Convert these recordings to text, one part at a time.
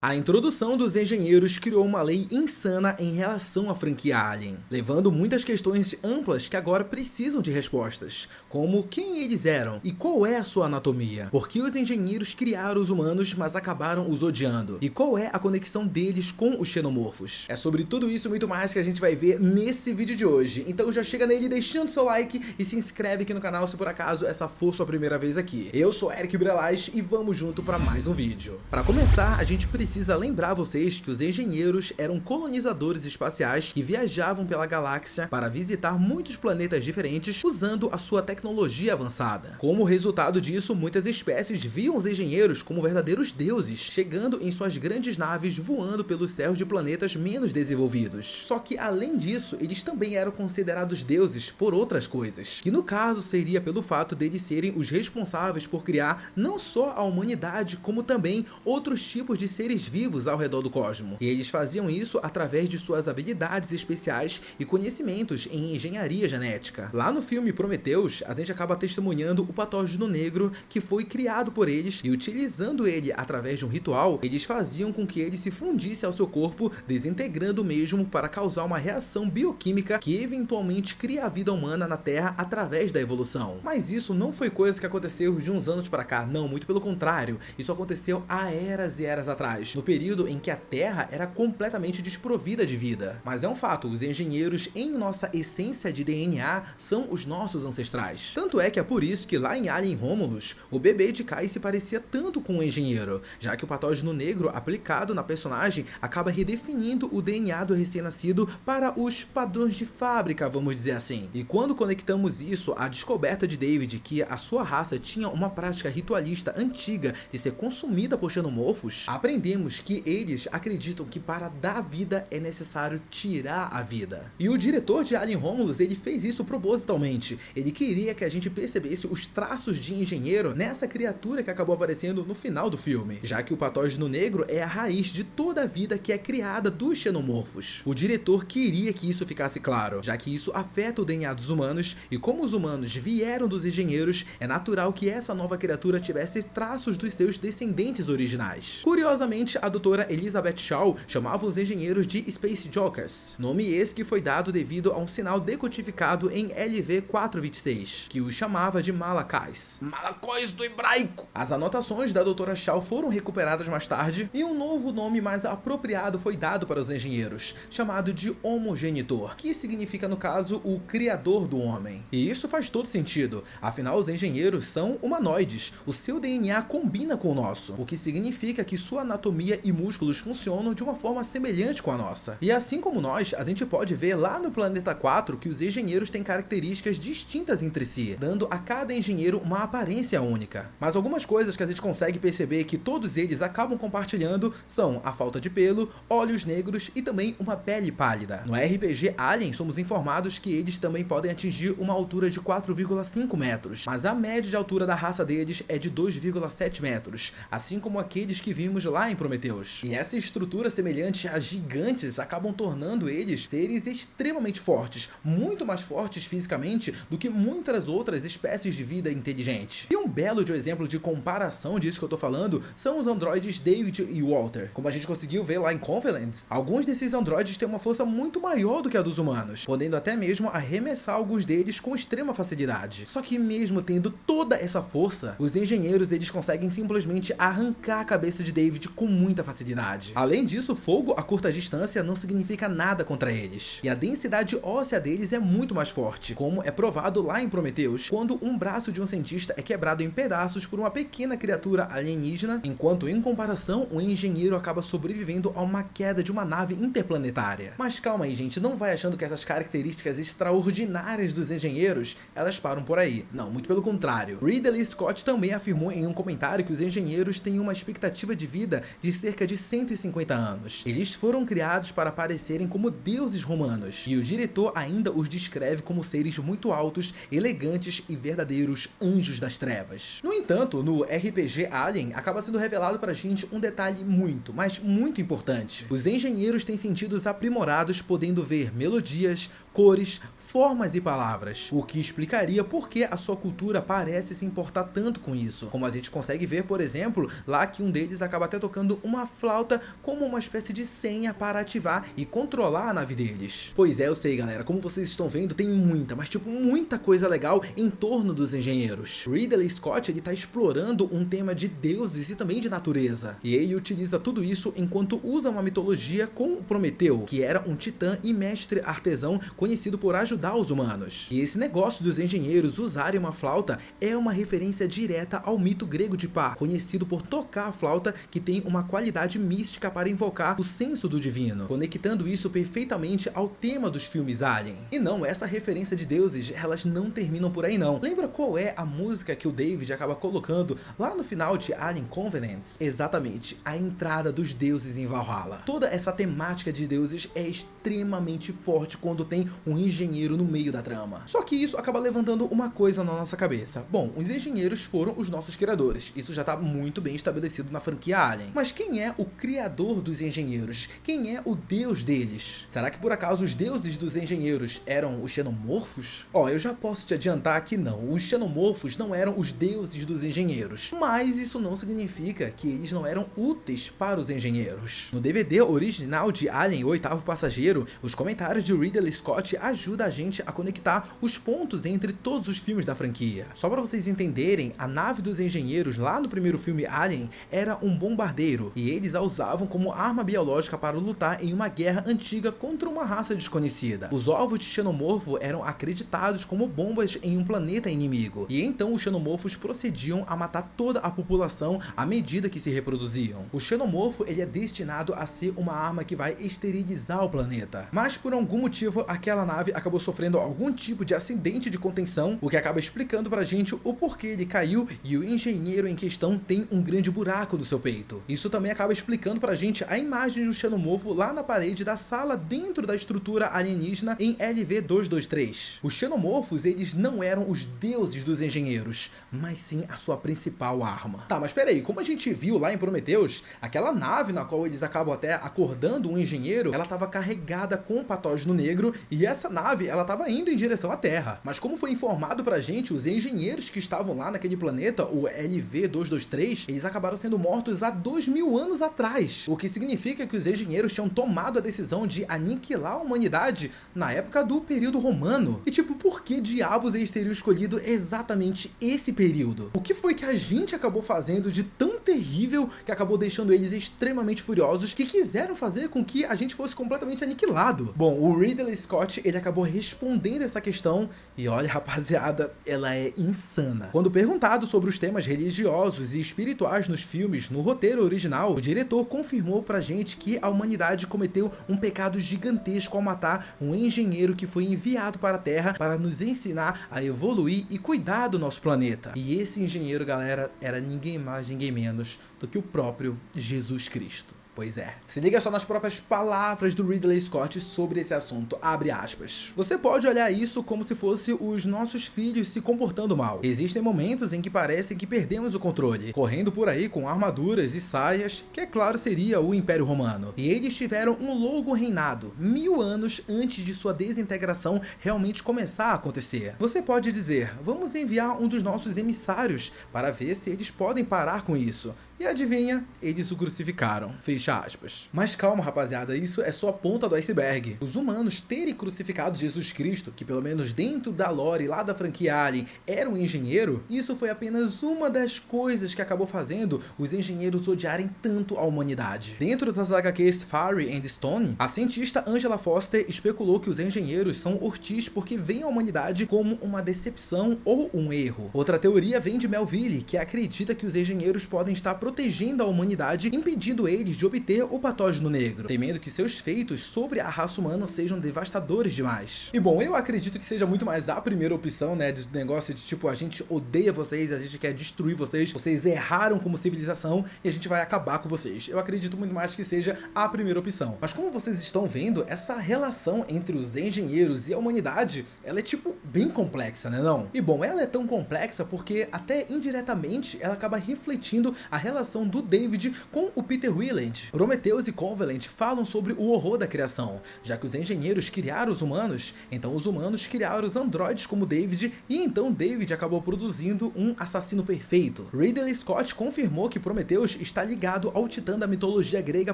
A introdução dos engenheiros criou uma lei insana em relação à franquia Alien, levando muitas questões amplas que agora precisam de respostas, como quem eles eram e qual é a sua anatomia, por que os engenheiros criaram os humanos mas acabaram os odiando, e qual é a conexão deles com os xenomorfos. É sobre tudo isso e muito mais que a gente vai ver nesse vídeo de hoje, então já chega nele deixando seu like e se inscreve aqui no canal se por acaso essa for sua primeira vez aqui. Eu sou Eric Brelais e vamos junto para mais um vídeo. Para começar, a gente precisa lembrar vocês que os engenheiros eram colonizadores espaciais que viajavam pela galáxia para visitar muitos planetas diferentes usando a sua tecnologia avançada. Como resultado disso, muitas espécies viam os engenheiros como verdadeiros deuses, chegando em suas grandes naves voando pelos céus de planetas menos desenvolvidos. Só que além disso, eles também eram considerados deuses por outras coisas, que no caso seria pelo fato deles serem os responsáveis por criar não só a humanidade, como também outros tipos de seres vivos ao redor do cosmo. E eles faziam isso através de suas habilidades especiais e conhecimentos em engenharia genética. Lá no filme Prometheus, a gente acaba testemunhando o patógeno negro que foi criado por eles, e utilizando ele através de um ritual, eles faziam com que ele se fundisse ao seu corpo, desintegrando o mesmo para causar uma reação bioquímica que eventualmente cria a vida humana na Terra através da evolução. Mas isso não foi coisa que aconteceu de uns anos para cá, não, muito pelo contrário, isso aconteceu há eras e eras atrás, no período em que a Terra era completamente desprovida de vida. Mas é um fato, os engenheiros em nossa essência de DNA são os nossos ancestrais. Tanto é que é por isso que lá em Alien Romulus, o bebê de Kai se parecia tanto com um engenheiro, já que o patógeno negro aplicado na personagem acaba redefinindo o DNA do recém-nascido para os padrões de fábrica, vamos dizer assim. E quando conectamos isso à descoberta de David que a sua raça tinha uma prática ritualista antiga de ser consumida por xenomorfos, aprendemos que eles acreditam que para dar vida é necessário tirar a vida. E o diretor de Alien Romulus, ele fez isso propositalmente. Ele queria que a gente percebesse os traços de engenheiro nessa criatura que acabou aparecendo no final do filme, já que o patógeno negro é a raiz de toda a vida que é criada dos xenomorfos. O diretor queria que isso ficasse claro, já que isso afeta o DNA dos humanos, e como os humanos vieram dos engenheiros, é natural que essa nova criatura tivesse traços dos seus descendentes originais. Curiosamente, a doutora Elizabeth Shaw chamava os engenheiros de Space Jokers, nome esse que foi dado devido a um sinal decodificado em LV-426, que os chamava de Malakais. Malakóis do hebraico! As anotações da doutora Shaw foram recuperadas mais tarde, e um novo nome mais apropriado foi dado para os engenheiros, chamado de Homogenitor, que significa no caso o criador do homem. E isso faz todo sentido, afinal os engenheiros são humanoides, o seu DNA combina com o nosso, o que significa que sua anatomia e músculos funcionam de uma forma semelhante com a nossa. E assim como nós, a gente pode ver lá no planeta 4 que os engenheiros têm características distintas entre si, dando a cada engenheiro uma aparência única. Mas algumas coisas que a gente consegue perceber que todos eles acabam compartilhando são a falta de pelo, olhos negros e também uma pele pálida. No RPG Alien, somos informados que eles também podem atingir uma altura de 4,5 metros, mas a média de altura da raça deles é de 2,7 metros, assim como aqueles que vimos lá em Prometheus. E essa estrutura semelhante a gigantes acabam tornando eles seres extremamente fortes, muito mais fortes fisicamente do que muitas outras espécies de vida inteligente. E um belo exemplo de comparação disso que eu tô falando são os androides David e Walter. Como a gente conseguiu ver lá em Covenant, alguns desses androides têm uma força muito maior do que a dos humanos, podendo até mesmo arremessar alguns deles com extrema facilidade. Só que mesmo tendo toda essa força, os engenheiros eles conseguem simplesmente arrancar a cabeça de David com muita facilidade. Além disso, fogo a curta distância não significa nada contra eles, e a densidade óssea deles é muito mais forte, como é provado lá em Prometheus, quando um braço de um cientista é quebrado em pedaços por uma pequena criatura alienígena, enquanto em comparação, o engenheiro acaba sobrevivendo a uma queda de uma nave interplanetária. Mas calma aí, gente, não vai achando que essas características extraordinárias dos engenheiros, elas param por aí. Não, muito pelo contrário. Ridley Scott também afirmou em um comentário que os engenheiros têm uma expectativa de vida de cerca de 150 anos. Eles foram criados para parecerem como deuses romanos, e o diretor ainda os descreve como seres muito altos, elegantes e verdadeiros anjos das trevas. No entanto, no RPG Alien, acaba sendo revelado pra gente um detalhe muito, mas muito importante. Os engenheiros têm sentidos aprimorados, podendo ver melodias, cores, formas e palavras, o que explicaria por que a sua cultura parece se importar tanto com isso. Como a gente consegue ver, por exemplo, lá que um deles acaba até tocando uma flauta como uma espécie de senha para ativar e controlar a nave deles. Pois é, eu sei galera, como vocês estão vendo, tem muita, mas tipo muita coisa legal em torno dos engenheiros. Ridley Scott, ele tá explorando um tema de deuses e também de natureza, e ele utiliza tudo isso enquanto usa uma mitologia com o Prometeu, que era um titã e mestre artesão conhecido por ajudar os humanos. E esse negócio dos engenheiros usarem uma flauta é uma referência direta ao mito grego de Pan, conhecido por tocar a flauta, que tem uma qualidade mística para invocar o senso do divino, conectando isso perfeitamente ao tema dos filmes Alien. E não, essa referência de deuses, elas não terminam por aí não. Lembra qual é a música que o David acaba colocando lá no final de Alien Covenant? Exatamente, a entrada dos deuses em Valhalla. Toda essa temática de deuses é extremamente forte quando tem um engenheiro no meio da trama. Só que isso acaba levantando uma coisa na nossa cabeça. Bom, os engenheiros foram os nossos criadores, isso já está muito bem estabelecido na franquia Alien. Mas quem é o criador dos engenheiros? Quem é o deus deles? Será que por acaso os deuses dos engenheiros eram os xenomorfos? Ó, eu já posso te adiantar que não, os xenomorfos não eram os deuses dos engenheiros, mas isso não significa que eles não eram úteis para os engenheiros. No DVD original de Alien, o Oitavo Passageiro, os comentários de Ridley Scott ajudam a gente a conectar os pontos entre todos os filmes da franquia. Só para vocês entenderem, a nave dos engenheiros lá no primeiro filme Alien era um bombardeiro, e eles a usavam como arma biológica para lutar em uma guerra antiga contra uma raça desconhecida. Os ovos de xenomorfo eram acreditados como bombas em um planeta inimigo, e então os xenomorfos procediam a matar toda a população à medida que se reproduziam. O xenomorfo, ele é destinado a ser uma arma que vai esterilizar o planeta, mas por algum motivo aquela nave acabou sofrendo algum tipo de acidente de contenção, o que acaba explicando pra gente o porquê ele caiu, e o engenheiro em questão tem um grande buraco no seu peito. Isso também acaba explicando pra gente a imagem do xenomorfo lá na parede da sala dentro da estrutura alienígena em LV-223. Os xenomorfos, eles não eram os deuses dos engenheiros, mas sim a sua principal arma. Tá, mas peraí, como a gente viu lá em Prometheus, aquela nave na qual eles acabam até acordando um engenheiro, ela estava carregada com um patógeno negro, e essa nave, ela estava indo em direção à Terra. Mas como foi informado pra gente, os engenheiros que estavam lá naquele planeta, o LV-223, eles acabaram sendo mortos há 2000 anos atrás, o que significa que os engenheiros tinham tomado a decisão de aniquilar a humanidade na época do período romano. E tipo, por que diabos eles teriam escolhido exatamente esse período? O que foi que a gente acabou fazendo de tão terrível que acabou deixando eles extremamente furiosos, que quiseram fazer com que a gente fosse completamente aniquilado? Bom, o Ridley Scott, ele acabou respondendo essa questão, e olha rapaziada, ela é insana. Quando perguntado sobre os temas religiosos e espirituais nos filmes, no roteiro original, o diretor confirmou pra gente que a humanidade cometeu um pecado gigantesco ao matar um engenheiro que foi enviado para a Terra para nos ensinar a evoluir e cuidar do nosso planeta. E esse engenheiro, galera, era ninguém mais, ninguém menos do que o próprio Jesus Cristo. Pois é. Se liga só nas próprias palavras do Ridley Scott sobre esse assunto, abre aspas. Você pode olhar isso como se fosse os nossos filhos se comportando mal. Existem momentos em que parece que perdemos o controle, correndo por aí com armaduras e saias, que é claro seria o Império Romano. E eles tiveram um longo reinado, 1000 anos antes de sua desintegração realmente começar a acontecer. Você pode dizer, vamos enviar um dos nossos emissários para ver se eles podem parar com isso. E adivinha, eles o crucificaram. Fecha aspas. Mas calma, rapaziada, isso é só a ponta do iceberg. Os humanos terem crucificado Jesus Cristo, que pelo menos dentro da lore lá da franquia Alien era um engenheiro, isso foi apenas uma das coisas que acabou fazendo os engenheiros odiarem tanto a humanidade. Dentro das HQs Fire and Stone, a cientista Angela Foster especulou que os engenheiros são hostis porque veem a humanidade como uma decepção ou um erro. Outra teoria vem de Melville, que acredita que os engenheiros podem estar protegendo a humanidade, impedindo eles de obter o patógeno negro, temendo que seus feitos sobre a raça humana sejam devastadores demais. E bom, eu acredito que seja muito mais a primeira opção, né, de negócio de tipo, a gente odeia vocês, a gente quer destruir vocês, vocês erraram como civilização e a gente vai acabar com vocês. Eu acredito muito mais que seja a primeira opção. Mas como vocês estão vendo, essa relação entre os engenheiros e a humanidade, ela é tipo bem complexa, né não? E bom, ela é tão complexa porque até indiretamente ela acaba refletindo a relação relação do David com o Peter Wieland. Prometheus e Covenant falam sobre o horror da criação, já que os engenheiros criaram os humanos, então os humanos criaram os androides como David, e então David acabou produzindo um assassino perfeito. Ridley Scott confirmou que Prometheus está ligado ao titã da mitologia grega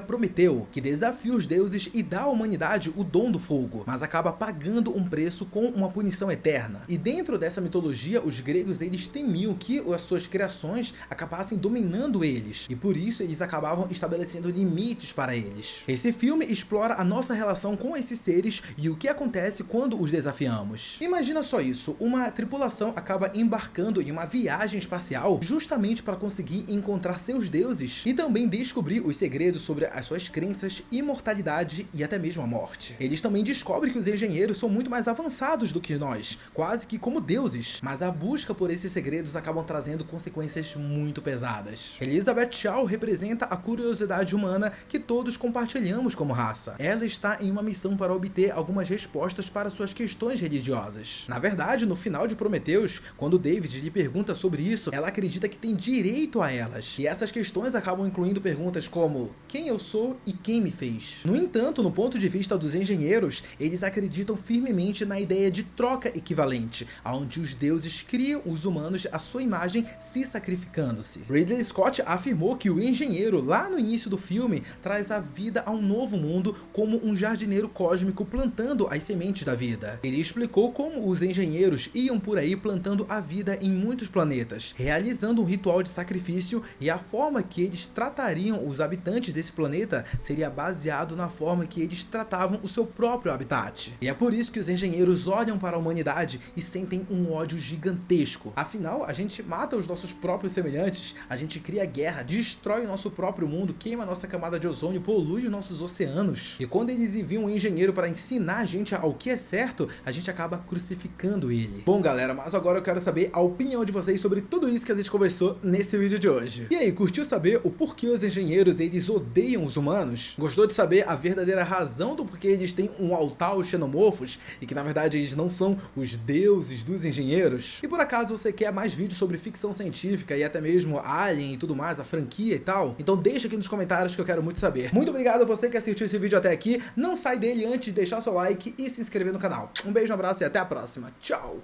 Prometeu, que desafia os deuses e dá à humanidade o dom do fogo, mas acaba pagando um preço com uma punição eterna. E dentro dessa mitologia, os gregos eles temiam que as suas criações acabassem dominando eles, e por isso eles acabavam estabelecendo limites para eles. Esse filme explora a nossa relação com esses seres e o que acontece quando os desafiamos. Imagina só isso, uma tripulação acaba embarcando em uma viagem espacial justamente para conseguir encontrar seus deuses e também descobrir os segredos sobre as suas crenças, imortalidade e até mesmo a morte. Eles também descobrem que os engenheiros são muito mais avançados do que nós, quase que como deuses, mas a busca por esses segredos acabam trazendo consequências muito pesadas. Elizabeth Shaw representa a curiosidade humana que todos compartilhamos como raça. Ela está em uma missão para obter algumas respostas para suas questões religiosas. Na verdade, no final de Prometheus, quando David lhe pergunta sobre isso, ela acredita que tem direito a elas. E essas questões acabam incluindo perguntas como: quem eu sou e quem me fez? No entanto, no ponto de vista dos engenheiros, eles acreditam firmemente na ideia de troca equivalente, onde os deuses criam os humanos à sua imagem se sacrificando-se. Ridley Scott afirmou que o engenheiro, lá no início do filme, traz a vida a um novo mundo como um jardineiro cósmico plantando as sementes da vida. Ele explicou como os engenheiros iam por aí plantando a vida em muitos planetas, realizando um ritual de sacrifício, e a forma que eles tratariam os habitantes desse planeta seria baseado na forma que eles tratavam o seu próprio habitat. E é por isso que os engenheiros olham para a humanidade e sentem um ódio gigantesco. Afinal, a gente mata os nossos próprios semelhantes, a gente cria guerra, destrói o nosso próprio mundo, queima a nossa camada de ozônio, polui os nossos oceanos. E quando eles enviam um engenheiro para ensinar a gente ao que é certo, a gente acaba crucificando ele. Bom, galera, mas agora eu quero saber a opinião de vocês sobre tudo isso que a gente conversou nesse vídeo de hoje. E aí, curtiu saber o porquê os engenheiros eles odeiam os humanos? Gostou de saber a verdadeira razão do porquê eles têm um altar aos xenomorfos e que na verdade eles não são os deuses dos engenheiros? E por acaso você quer mais vídeos sobre ficção científica e até mesmo Alien e tudo mais, a franquia e tal? Então deixa aqui nos comentários que eu quero muito saber. Muito obrigado a você que assistiu esse vídeo até aqui. Não sai dele antes de deixar seu like e se inscrever no canal. Um beijo, um abraço e até a próxima. Tchau!